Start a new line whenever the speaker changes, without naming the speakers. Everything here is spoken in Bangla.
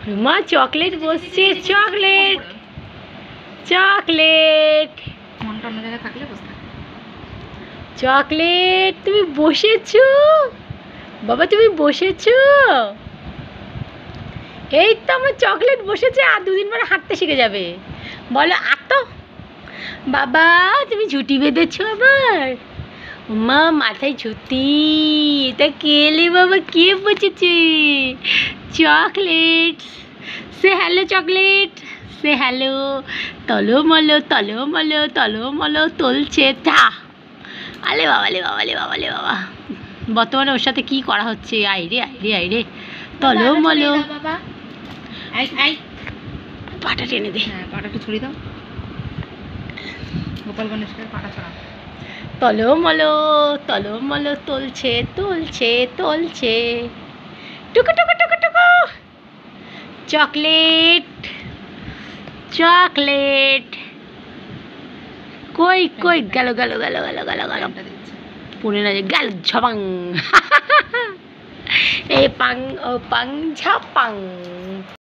মা চকলেট বসছে, চকলেট চকলেট
মনটা অন্য জায়গায় থাকলে বসে থাকে।
চকলেট তুমি বসেছো বাবা, তুমি বসেছো? এই তো আমার চকলেট বসেছে, আর দুদিন পরে হাঁটতে শিখে যাবে। বলো আর তো বাবা, তুমি ঝুঁটি বেঁধেছো আবার? মা মাথায় ঝুঁটি, এটা কে এলে বাবা, কে বসেছে? চকলেট, সে হ্যালো চকলেট, সে হ্যালো। তলো মলো তলো মলো তলো মলো তলছে তা। আলে বাবা লে বাবা লে বাবা লে বাবা, বর্তমানে ওর সাথে কি করা হচ্ছে? আইরে আইরে আইরে, তলো মলো।
বাবা আই আই,
পাটা টেনে দে।
হ্যাঁ পাটা একটু ছড়িয়ে দাও, গোপাল গণেশের পাটা ছড়া।
তলো মলো তলছে তলছে তলছে, টুকু টুকু টুকু টুকু। চকলেট চকলেট কই কই গেল গেল গেল গেল গেল গেল, পড়ে না যে গেল ঝপাং। এ পাং ও পাং ঝাপাং।